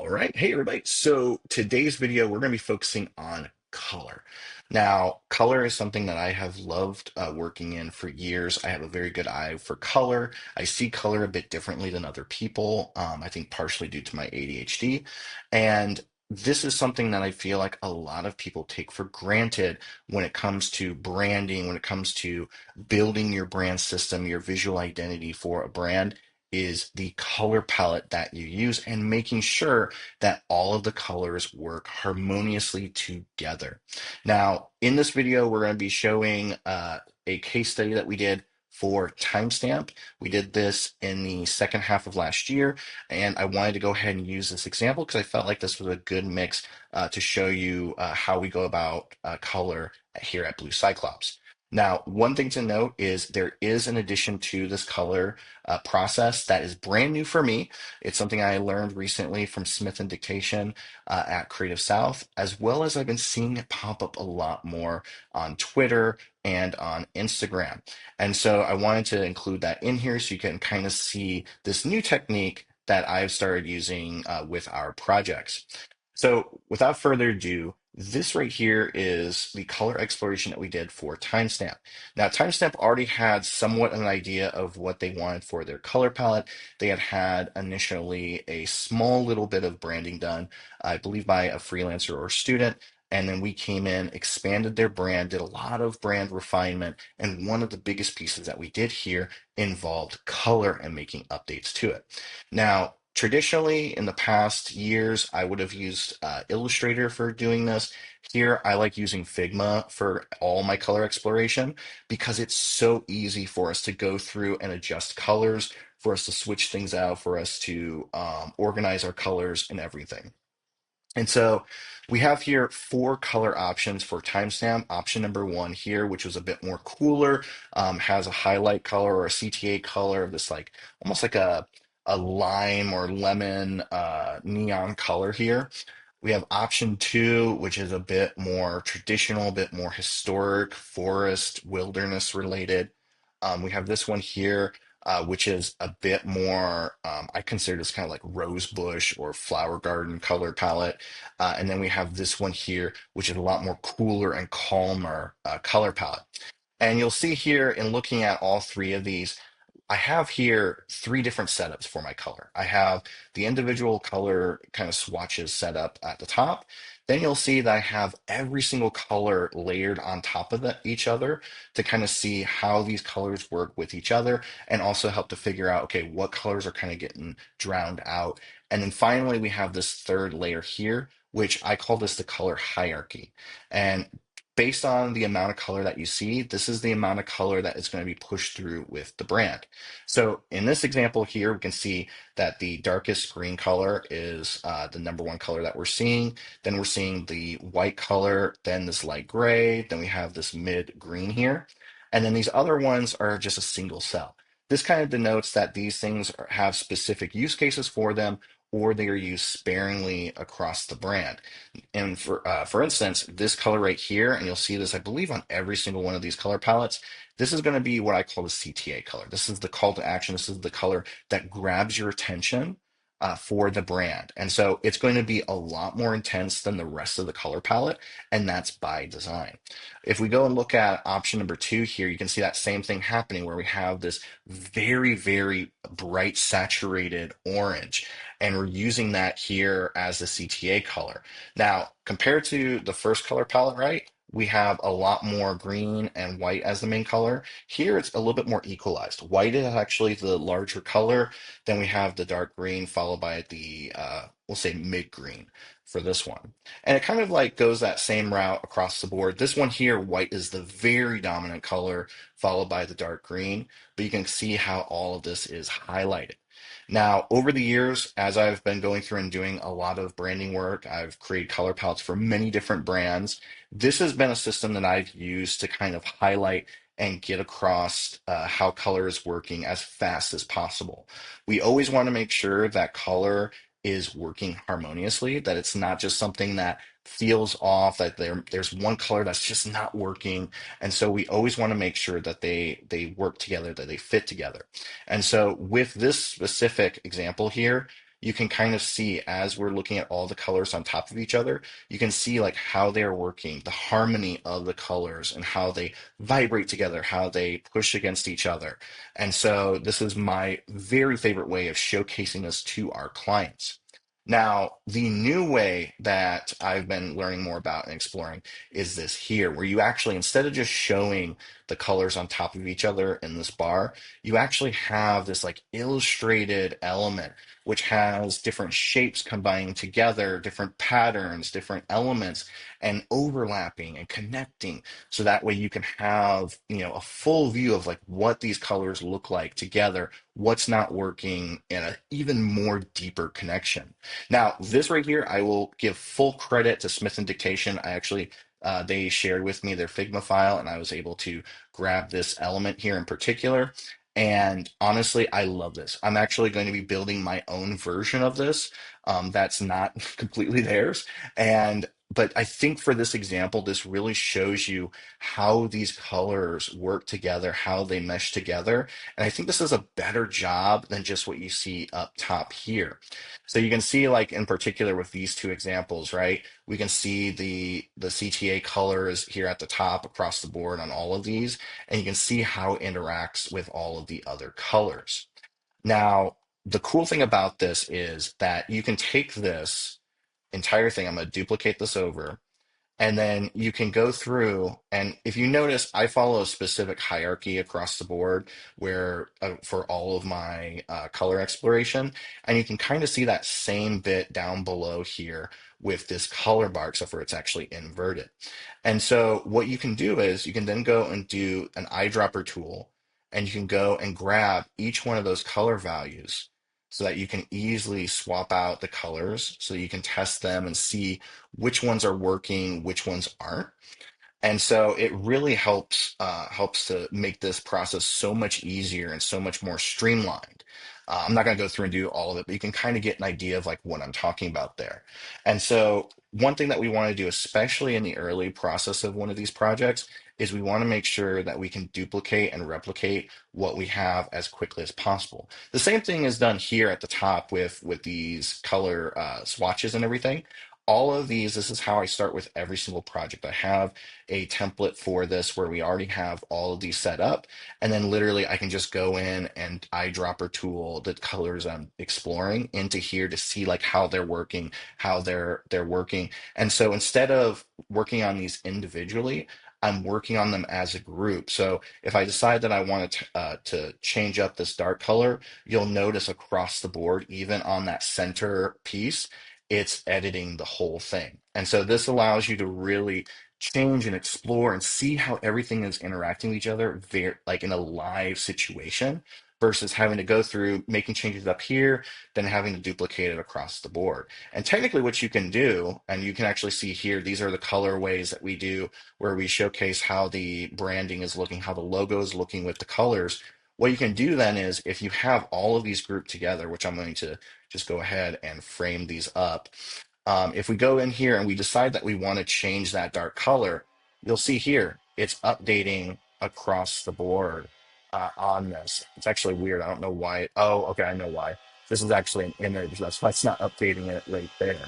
All right. Hey, everybody. So today's video, we're going to be focusing on color. Now, color is something that I have loved working in for years. I have a very good eye for color. I see color a bit differently than other people. I think partially due to my ADHD. And this is something that I feel like a lot of people take for granted when it comes to branding, when it comes to building your brand system, your visual identity for a brand is the color palette that you use and making sure that all of the colors work harmoniously together. Now, in this video, we're going to be showing a case study that we did for Timestamp. We did this in the second half of last year, and I wanted to go ahead and use this example because I felt like this was a good mix to show you how we go about color here at Blue Cyclops. Now, one thing to note is there is an addition to this color process that is brand new for me. It's something I learned recently from Smith and Dictation at Creative South, as well as I've been seeing it pop up a lot more on Twitter and on Instagram. And so I wanted to include that in here so you can kind of see this new technique that I've started using with our projects. So without further ado, this right here is the color exploration that we did for Timestamp. Now, Timestamp already had somewhat an idea of what they wanted for their color palette. They had initially a small little bit of branding done, I believe by a freelancer or student. And then we came in, expanded their brand, did a lot of brand refinement. And one of the biggest pieces that we did here involved color and making updates to it. Now, traditionally, in the past years, I would have used Illustrator for doing this. Here, I like using Figma for all my color exploration because it's so easy for us to go through and adjust colors, for us to switch things out, for us to organize our colors and everything. And so we have here four color options for Timestamp. Option number one here, which was a bit more cooler, has a highlight color or a CTA color, this like almost like a lime or lemon neon color here. We have option two, which is a bit more traditional, a bit more historic, forest, wilderness related. We have this one here, which is a bit more, I consider this kind of like rose bush or flower garden color palette. And then we have this one here, which is a lot more cooler and calmer color palette. And you'll see here in looking at all three of these, I have here three different setups for my color. I have the individual color kind of swatches set up at the top. Then you'll see that I have every single color layered on top of each other to kind of see how these colors work with each other and also help to figure out, okay, what colors are kind of getting drowned out. And then finally, we have this third layer here, which I call this the color hierarchy. And based on the amount of color that you see, this is the amount of color that is going to be pushed through with the brand. So in this example here, we can see that the darkest green color is the number one color that we're seeing. Then we're seeing the white color, then this light gray, then we have this mid green here. And then these other ones are just a single cell. This kind of denotes that these things have specific use cases for them, or they are used sparingly across the brand. And for instance, this color right here, and you'll see this, I believe, on every single one of these color palettes. This is going to be what I call the CTA color. This is the call to action. This is the color that grabs your attention for the brand. And so it's going to be a lot more intense than the rest of the color palette, and that's by design. If we go and look at option number two here, you can see that same thing happening where we have this very, very bright saturated orange, and we're using that here as the CTA color. Now, compared to the first color palette, right? We have a lot more green and white as the main color. Here, it's a little bit more equalized. White is actually the larger color. Then we have the dark green followed by the, we'll say mid green for this one. And it kind of like goes that same route across the board. This one here, white is the very dominant color, followed by the dark green. But you can see how all of this is highlighted. Now, over the years, as I've been going through and doing a lot of branding work, I've created color palettes for many different brands. This has been a system that I've used to kind of highlight and get across how color is working as fast as possible. We always want to make sure that color is working harmoniously, that it's not just something that feels off, that there's one color that's just not working. And so we always want to make sure that they work together, that they fit together. And so with this specific example here, you can kind of see as we're looking at all the colors on top of each other, you can see like how they're working, the harmony of the colors and how they vibrate together, how they push against each other. And so this is my very favorite way of showcasing this to our clients. Now, the new way that I've been learning more about and exploring is this here, where you actually, instead of just showing the colors on top of each other in this bar, you actually have this like illustrated element, which has different shapes combining together, different patterns, different elements, and overlapping and connecting. So that way you can have, a full view of like what these colors look like together, what's not working, and an even more deeper connection. Now, this right here, I will give full credit to Smith and Dictation. I actually they shared with me their Figma file, and I was able to grab this element here in particular. And honestly, I love this. I'm actually going to be building my own version of this. That's not completely theirs. But I think for this example, this really shows you how these colors work together, how they mesh together. And I think this is a better job than just what you see up top here. So you can see, like in particular with these two examples, right? We can see the CTA colors here at the top across the board on all of these, and you can see how it interacts with all of the other colors. Now, the cool thing about this is that you can take this entire thing, I'm going to duplicate this over, and then you can go through, and if you notice, I follow a specific hierarchy across the board where for all of my color exploration, and you can kind of see that same bit down below here with this color bar, except for it's actually inverted. And so what you can do is you can then go and do an eyedropper tool, and you can go and grab each one of those color values so that you can easily swap out the colors so you can test them and see which ones are working, which ones aren't. And so it really helps to make this process so much easier and so much more streamlined. I'm not going to go through and do all of it, but you can kind of get an idea of like what I'm talking about there. And so one thing that we want to do, especially in the early process of one of these projects, is we want to make sure that we can duplicate and replicate what we have as quickly as possible. The same thing is done here at the top with these color swatches and everything. All of these, this is how I start with every single project. I have a template for this where we already have all of these set up. And then literally I can just go in and eyedropper tool the colors I'm exploring into here to see like how they're working, how they're working. And so instead of working on these individually, I'm working on them as a group. So if I decide that I want to change up this dark color, you'll notice across the board, even on that center piece, it's editing the whole thing. And so this allows you to really change and explore and see how everything is interacting with each other very like in a live situation versus having to go through making changes up here, then having to duplicate it across the board. And technically what you can do, and you can actually see here, these are the colorways that we do where we showcase how the branding is looking, how the logo is looking with the colors. What you can do then is if you have all of these grouped together, which I'm going to just go ahead and frame these up. If we go in here and we decide that we want to change that dark color, you'll see here it's updating across the board on this. It's actually weird. I don't know why. Oh, okay, I know why. This is actually an image. That's why it's not updating it right there.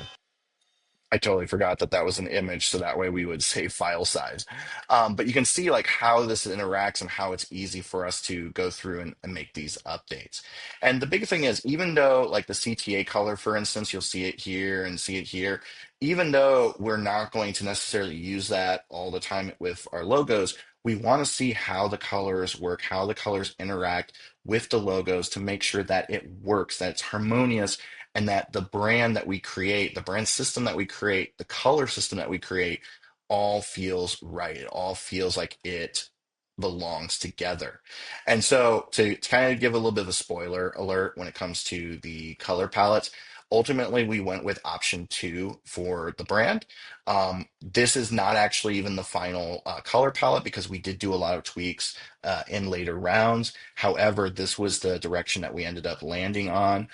I totally forgot that that was an image, so that way we would save file size. But you can see like how this interacts and how it's easy for us to go through and make these updates. And the big thing is, even though like the CTA color, for instance, you'll see it here and see it here, even though we're not going to necessarily use that all the time with our logos, we want to see how the colors work, how the colors interact with the logos to make sure that it works, that it's harmonious, and that the brand that we create, the brand system that we create, the color system that we create, all feels right. It all feels like it belongs together. And so, to kind of give a little bit of a spoiler alert when it comes to the color palettes, ultimately we went with option two for the brand. This is not actually even the final color palette because we did do a lot of tweaks in later rounds. However, this was the direction that we ended up landing on.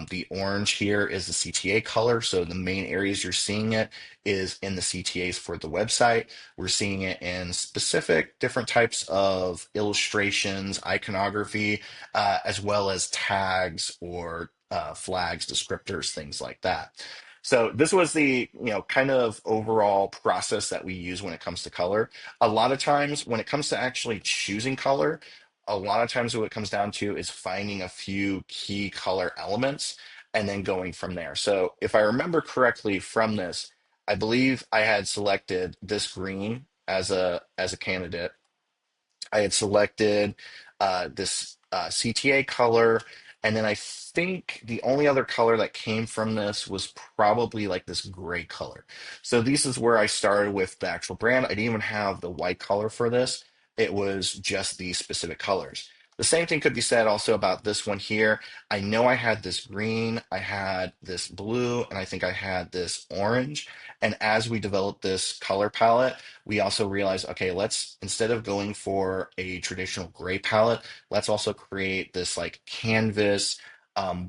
The orange here is the CTA color. So the main areas you're seeing it is in the CTAs for the website. We're seeing it in specific different types of illustrations, iconography, as well as tags or flags, descriptors, things like that. So this was the, kind of overall process that we use when it comes to color. A lot of times when it comes to actually choosing color, a lot of times what it comes down to is finding a few key color elements and then going from there. So if I remember correctly from this, I believe I had selected this green as a candidate. I had selected this CTA color, and then I think the only other color that came from this was probably like this gray color. So this is where I started with the actual brand. I didn't even have the white color for this. It was just these specific colors. The same thing could be said also about this one here. I know I had this green, I had this blue, and I think I had this orange. And as we developed this color palette, we also realized, okay, let's instead of going for a traditional gray palette, let's also create this like canvas,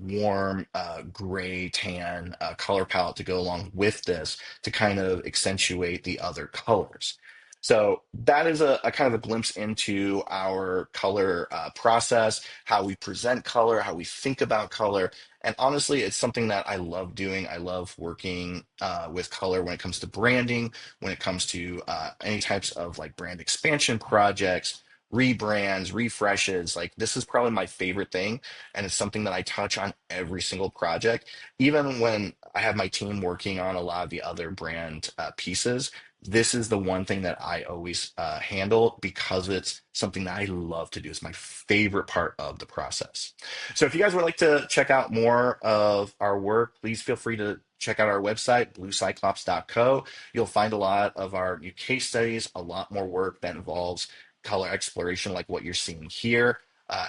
warm gray tan color palette to go along with this to kind of accentuate the other colors. So that is a kind of a glimpse into our color process, how we present color, how we think about color. And honestly, it's something that I love doing. I love working with color when it comes to branding, when it comes to any types of like brand expansion projects, rebrands, refreshes. Like this is probably my favorite thing, and it's something that I touch on every single project. Even when I have my team working on a lot of the other brand pieces, this is the one thing that I always handle because it's something that I love to do. It's my favorite part of the process. So if you guys would like to check out more of our work, please feel free to check out our website, bluecyclops.co. You'll find a lot of our new case studies, a lot more work that involves color exploration, like what you're seeing here,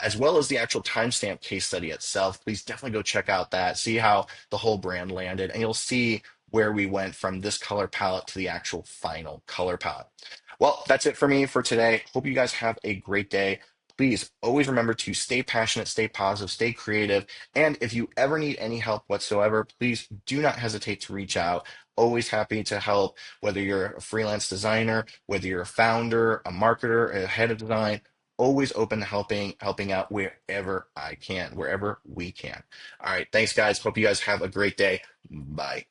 as well as the actual timestamp case study itself. Please definitely go check out that, see how the whole brand landed, and you'll see where we went from this color palette to the actual final color palette. Well, that's it for me for today. Hope you guys have a great day. Please always remember to stay passionate, stay positive, stay creative. And if you ever need any help whatsoever, please do not hesitate to reach out. Always happy to help, whether you're a freelance designer, whether you're a founder, a marketer, a head of design, always open to helping out wherever I can, wherever we can. All right. Thanks, guys. Hope you guys have a great day. Bye.